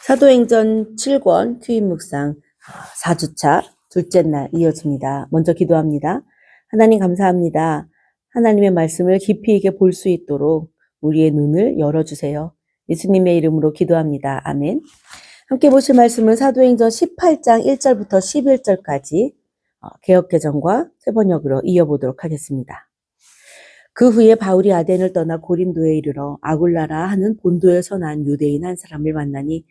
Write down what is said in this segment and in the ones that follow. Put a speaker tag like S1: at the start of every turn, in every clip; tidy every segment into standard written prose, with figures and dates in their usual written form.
S1: 사도행전 7권 투입 묵상 4주차 둘째 날 이어집니다. 먼저 기도합니다. 하나님 감사합니다. 하나님의 말씀을 깊이 있게 볼 수 있도록 우리의 눈을 열어주세요. 예수님의 이름으로 기도합니다. 아멘. 함께 보실 말씀은 사도행전 18장 1절부터 11절까지 개역개정과 새번역으로 이어보도록 하겠습니다. 그 후에 바울이 아덴을 떠나 고린도에 이르러 아굴라라 하는 본도에서 난 유대인 한 사람을 만나니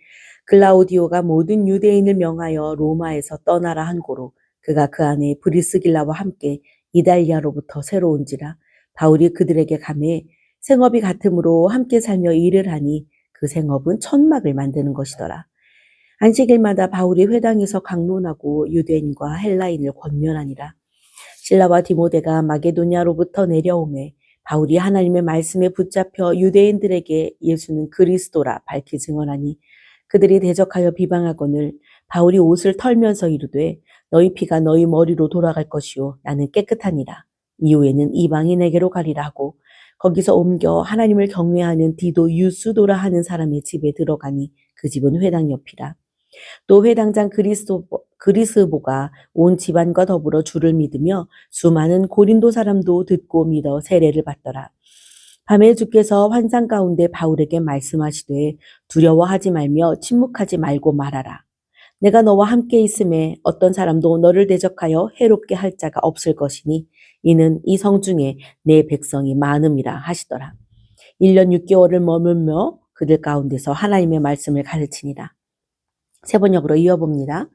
S1: 글라우디오가 모든 유대인을 명하여 로마에서 떠나라 한 고로 그가 그 안에 브리스길라와 함께 이달리아로부터 새로 온지라 바울이 그들에게 가매 생업이 같으므로 함께 살며 일을 하니 그 생업은 천막을 만드는 것이더라. 안식일마다 바울이 회당에서 강론하고 유대인과 헬라인을 권면하니라. 실라와 디모데가 마게도냐로부터 내려오매 바울이 하나님의 말씀에 붙잡혀 유대인들에게 예수는 그리스도라 밝히 증언하니 그들이 대적하여 비방하거늘 바울이 옷을 털면서 이르되 너희 피가 너희 머리로 돌아갈 것이요 나는 깨끗하니라. 이후에는 이방인에게로 가리라 하고 거기서 옮겨 하나님을 경외하는 디도 유스도라 하는 사람의 집에 들어가니 그 집은 회당 옆이라. 또 회당장 그리스보가 온 집안과 더불어 주를 믿으며 수많은 고린도 사람도 듣고 믿어 세례를 받더라. 밤에 주께서 환상 가운데 바울에게 말씀하시되 두려워하지 말며 침묵하지 말고 말하라. 내가 너와 함께 있음에 어떤 사람도 너를 대적하여 해롭게 할 자가 없을 것이니 이는 이 성 중에 내 백성이 많음이라 하시더라. 1년 6개월을 머물며 그들 가운데서 하나님의 말씀을 가르치니라. 새번역으로 이어봅니다.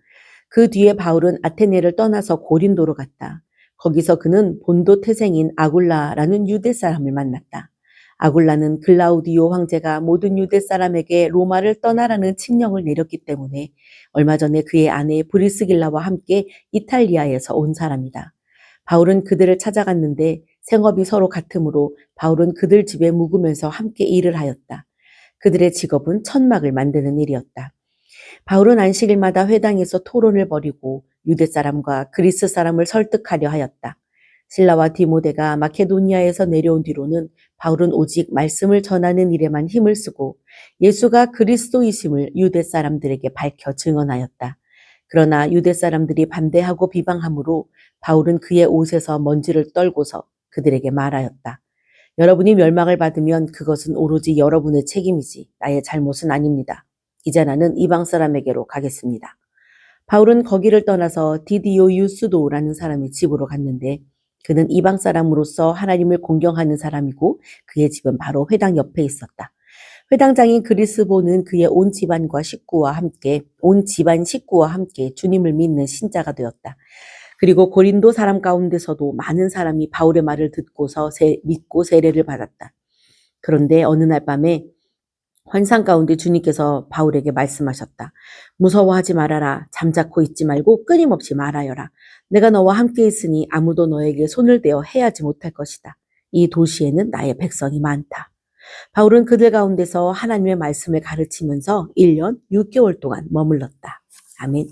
S1: 그 뒤에 바울은 아테네를 떠나서 고린도로 갔다. 거기서 그는 본도 태생인 아굴라라는 유대 사람을 만났다. 아굴라는 글라우디오 황제가 모든 유대 사람에게 로마를 떠나라는 칙령을 내렸기 때문에 얼마 전에 그의 아내 브리스길라와 함께 이탈리아에서 온 사람이다. 바울은 그들을 찾아갔는데 생업이 서로 같으므로 바울은 그들 집에 묵으면서 함께 일을 하였다. 그들의 직업은 천막을 만드는 일이었다. 바울은 안식일마다 회당에서 토론을 벌이고 유대 사람과 그리스 사람을 설득하려 하였다. 실라와 디모데가 마케도니아에서 내려온 뒤로는 바울은 오직 말씀을 전하는 일에만 힘을 쓰고 예수가 그리스도이심을 유대 사람들에게 밝혀 증언하였다. 그러나 유대 사람들이 반대하고 비방하므로 바울은 그의 옷에서 먼지를 떨고서 그들에게 말하였다. 여러분이 멸망을 받으면 그것은 오로지 여러분의 책임이지 나의 잘못은 아닙니다. 이제 나는 이방 사람에게로 가겠습니다. 바울은 거기를 떠나서 디디오 유스도라는 사람의 집으로 갔는데 그는 이방 사람으로서 하나님을 공경하는 사람이고 그의 집은 바로 회당 옆에 있었다. 회당장인 그리스보는 그의 온 집안 식구와 함께 주님을 믿는 신자가 되었다. 그리고 고린도 사람 가운데서도 많은 사람이 바울의 말을 듣고서 믿고 세례를 받았다. 그런데 어느 날 밤에 환상 가운데 주님께서 바울에게 말씀하셨다. 무서워하지 말아라. 잠자코 있지 말고 끊임없이 말하여라. 내가 너와 함께 있으니 아무도 너에게 손을 대어 해하지 못할 것이다. 이 도시에는 나의 백성이 많다. 바울은 그들 가운데서 하나님의 말씀을 가르치면서 1년 6개월 동안 머물렀다. 아멘.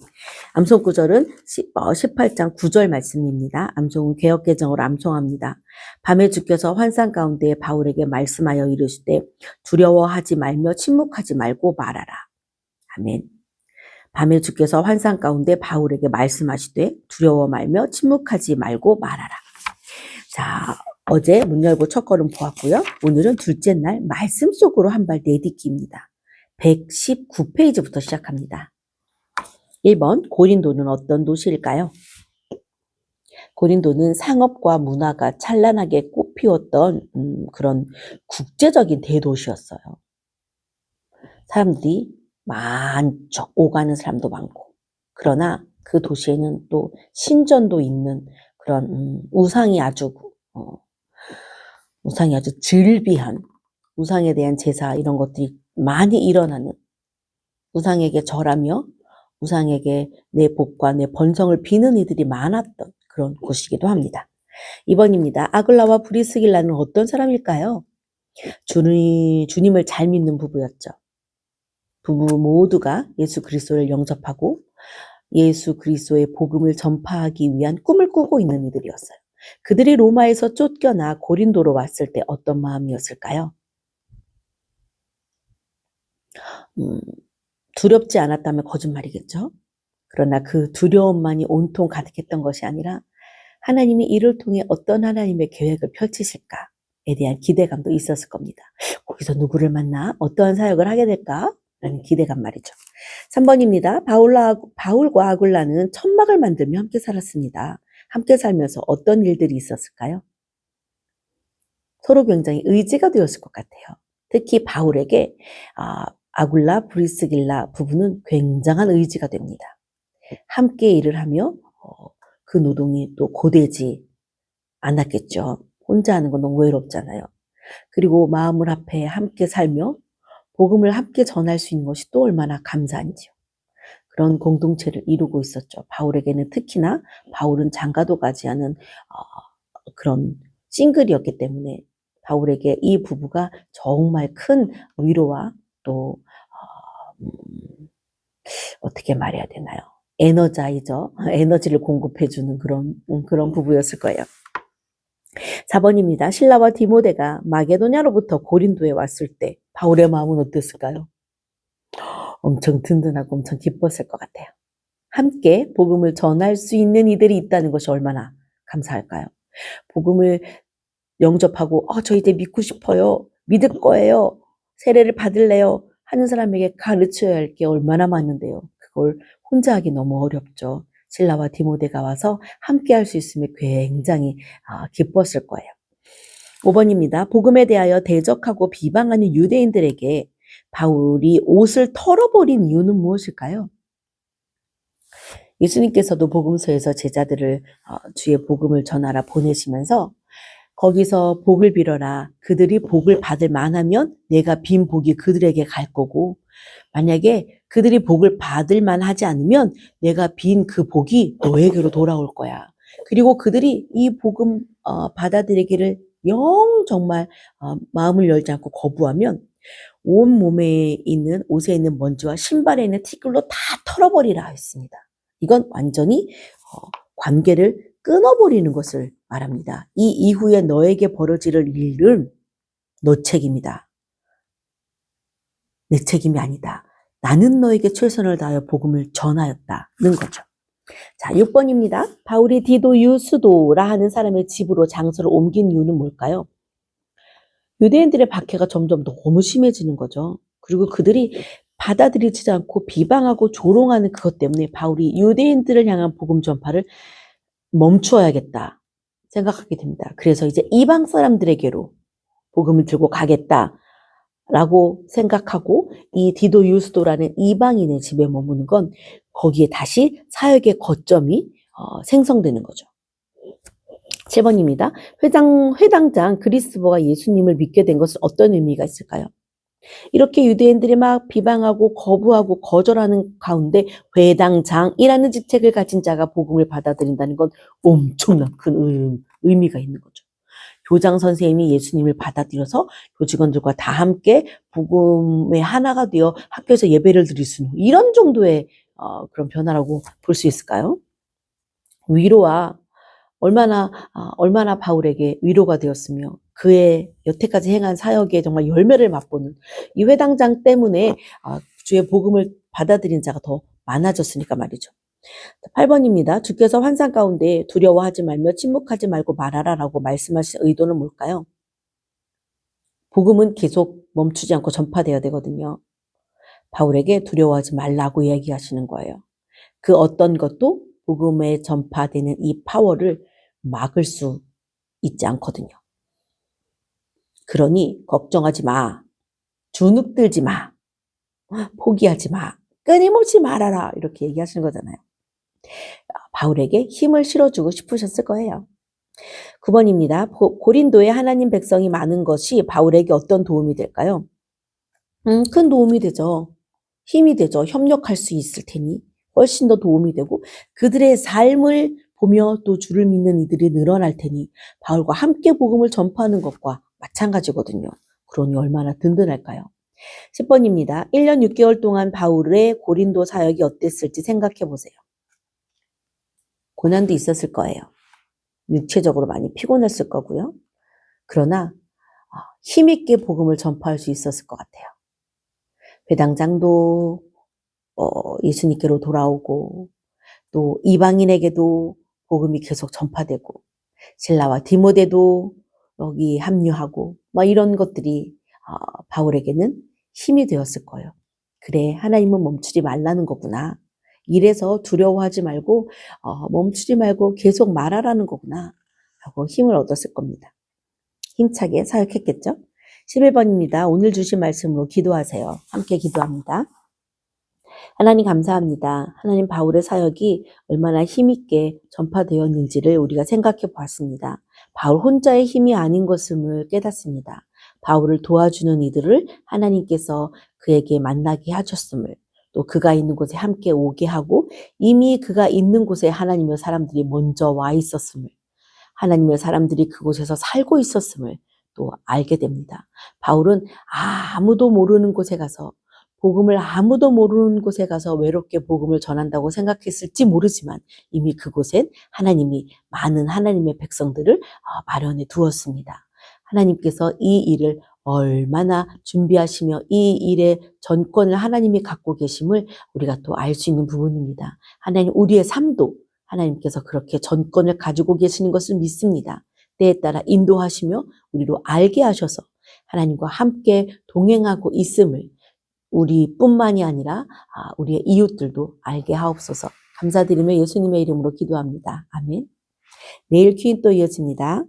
S1: 암송 구절은 18장 9절 말씀입니다. 암송은 개역개정으로 암송합니다. 밤에 주께서 환상 가운데 바울에게 말씀하여 이르시되 두려워하지 말며 침묵하지 말고 말하라. 아멘. 밤에 주께서 환상 가운데 바울에게 말씀하시되 두려워 말며 침묵하지 말고 말하라. 자, 어제 문 열고 첫 걸음 보았고요. 오늘은 둘째 날 말씀 속으로 한 발 내딛기입니다. 119페이지부터 시작합니다. 1번, 고린도는 어떤 도시일까요? 고린도는 상업과 문화가 찬란하게 꽃피웠던 그런 국제적인 대도시였어요. 사람들이 많죠. 오가는 사람도 많고. 그러나 그 도시에는 또 신전도 있는 그런 우상이 아주 즐비한 우상에 대한 제사 이런 것들이 많이 일어나는 우상에게 절하며 우상에게 내 복과 내 번성을 비는 이들이 많았던 그런 곳이기도 합니다. 2번입니다. 아글라와 브리스길라는 어떤 사람일까요? 주님을 잘 믿는 부부였죠. 부부 모두가 예수 그리스도를 영접하고 예수 그리스도의 복음을 전파하기 위한 꿈을 꾸고 있는 이들이었어요. 그들이 로마에서 쫓겨나 고린도로 왔을 때 어떤 마음이었을까요? 두렵지 않았다면 거짓말이겠죠. 그러나 그 두려움만이 온통 가득했던 것이 아니라 하나님이 이를 통해 어떤 하나님의 계획을 펼치실까에 대한 기대감도 있었을 겁니다. 거기서 누구를 만나 어떠한 사역을 하게 될까? 라는 기대감 말이죠. 3번입니다. 바울과 아굴라는 천막을 만들며 함께 살았습니다. 함께 살면서 어떤 일들이 있었을까요? 서로 굉장히 의지가 되었을 것 같아요. 특히 바울에게 아굴라, 브리스길라 부부는 굉장한 의지가 됩니다. 함께 일을 하며 그 노동이 또 고되지 않았겠죠. 혼자 하는 건 너무 외롭잖아요. 그리고 마음을 합해 함께 살며 복음을 함께 전할 수 있는 것이 또 얼마나 감사한지요. 그런 공동체를 이루고 있었죠. 바울에게는 특히나 바울은 장가도 가지 않은 그런 싱글이었기 때문에 바울에게 이 부부가 정말 큰 위로와 또 어떻게 말해야 되나요? 에너지를 공급해주는 그런 부부였을 거예요. 4번입니다. 실라와 디모데가 마게도냐로부터 고린도에 왔을 때 바울의 마음은 어땠을까요? 엄청 든든하고 엄청 기뻤을 것 같아요. 함께 복음을 전할 수 있는 이들이 있다는 것이 얼마나 감사할까요? 복음을 영접하고 저 이제 믿고 싶어요. 믿을 거예요. 세례를 받을래요. 하는 사람에게 가르쳐야 할 게 얼마나 많은데요. 그걸 혼자 하기 너무 어렵죠. 실라와 디모데가 와서 함께 할 수 있으면 굉장히 기뻤을 거예요. 5번입니다. 복음에 대하여 대적하고 비방하는 유대인들에게 바울이 옷을 털어버린 이유는 무엇일까요? 예수님께서도 복음서에서 제자들을 주의 복음을 전하라 보내시면서 거기서 복을 빌어라. 그들이 복을 받을 만하면 내가 빈 복이 그들에게 갈 거고 만약에 그들이 복을 받을 만하지 않으면 내가 빈 그 복이 너에게로 돌아올 거야. 그리고 그들이 이 복음 받아들이기를 영 정말 마음을 열지 않고 거부하면 온 몸에 있는 옷에 있는 먼지와 신발에 있는 티끌로 다 털어버리라 했습니다. 이건 완전히 관계를 끊어버리는 것을 말합니다. 이 이후에 너에게 벌어질 일은 너 책임이다. 내 책임이 아니다. 나는 너에게 최선을 다하여 복음을 전하였다는 거죠. 자, 6번입니다. 바울이 디도 유스도라 하는 사람의 집으로 장소를 옮긴 이유는 뭘까요? 유대인들의 박해가 점점 너무 심해지는 거죠. 그리고 그들이 받아들이지 않고 비방하고 조롱하는 그것 때문에 바울이 유대인들을 향한 복음 전파를 멈추어야겠다 생각하게 됩니다. 그래서 이제 이방 사람들에게로 복음을 들고 가겠다라고 생각하고 이 디도 유스도라는 이방인의 집에 머무는 건 거기에 다시 사역의 거점이 생성되는 거죠. 7번입니다. 회당장 그리스도가 예수님을 믿게 된 것은 어떤 의미가 있을까요? 이렇게 유대인들이 막 비방하고 거부하고 거절하는 가운데 회당장이라는 직책을 가진 자가 복음을 받아들인다는 건 엄청난 큰 의미가 있는 거죠. 교장 선생님이 예수님을 받아들여서 교직원들과 다 함께 복음의 하나가 되어 학교에서 예배를 드릴 수 있는 이런 정도의 그런 변화라고 볼 수 있을까요? 위로와 얼마나 바울에게 위로가 되었으며 그의 여태까지 행한 사역에 정말 열매를 맛보는 이 회당장 때문에 주의 복음을 받아들인 자가 더 많아졌으니까 말이죠. 8번입니다. 주께서 환상 가운데 두려워하지 말며 침묵하지 말고 말하라 라고 말씀하신 의도는 뭘까요? 복음은 계속 멈추지 않고 전파되어야 되거든요. 바울에게 두려워하지 말라고 이야기하시는 거예요. 그 어떤 것도 복음에 전파되는 이 파워를 막을 수 있지 않거든요. 그러니 걱정하지 마. 주눅들지 마. 포기하지 마. 끊임없이 말하라. 이렇게 얘기하시는 거잖아요. 바울에게 힘을 실어주고 싶으셨을 거예요. 9번입니다. 고린도에 하나님 백성이 많은 것이 바울에게 어떤 도움이 될까요? 큰 도움이 되죠. 힘이 되죠. 협력할 수 있을 테니 훨씬 더 도움이 되고 그들의 삶을 보며 또 주를 믿는 이들이 늘어날 테니 바울과 함께 복음을 전파하는 것과 마찬가지거든요. 그러니 얼마나 든든할까요? 10번입니다. 1년 6개월 동안 바울의 고린도 사역이 어땠을지 생각해 보세요. 고난도 있었을 거예요. 육체적으로 많이 피곤했을 거고요. 그러나 힘있게 복음을 전파할 수 있었을 것 같아요. 회당장도 예수님께로 돌아오고 또 이방인에게도 복음이 계속 전파되고 실라와 디모데도 여기 합류하고 막 이런 것들이 바울에게는 힘이 되었을 거예요. 그래, 하나님은 멈추지 말라는 거구나. 이래서 두려워하지 말고 멈추지 말고 계속 말하라는 거구나 하고 힘을 얻었을 겁니다. 힘차게 사역했겠죠? 11번입니다. 오늘 주신 말씀으로 기도하세요. 함께 기도합니다. 하나님 감사합니다. 하나님 바울의 사역이 얼마나 힘있게 전파되었는지를 우리가 생각해 보았습니다. 바울 혼자의 힘이 아닌 것임을 깨닫습니다. 바울을 도와주는 이들을 하나님께서 그에게 만나게 하셨음을, 또 그가 있는 곳에 함께 오게 하고 이미 그가 있는 곳에 하나님의 사람들이 먼저 와 있었음을, 하나님의 사람들이 그곳에서 살고 있었음을 또 알게 됩니다. 바울은 아무도 모르는 곳에 가서 복음을 아무도 모르는 곳에 가서 외롭게 복음을 전한다고 생각했을지 모르지만 이미 그곳엔 하나님이 많은 하나님의 백성들을 마련해 두었습니다. 하나님께서 이 일을 얼마나 준비하시며 이 일의 전권을 하나님이 갖고 계심을 우리가 또 알 수 있는 부분입니다. 하나님 우리의 삶도 하나님께서 그렇게 전권을 가지고 계시는 것을 믿습니다. 때에 따라 인도하시며 우리로 알게 하셔서 하나님과 함께 동행하고 있음을 우리뿐만이 아니라 우리의 이웃들도 알게 하옵소서. 감사드리며 예수님의 이름으로 기도합니다. 아멘. 내일 큐인 또 이어집니다.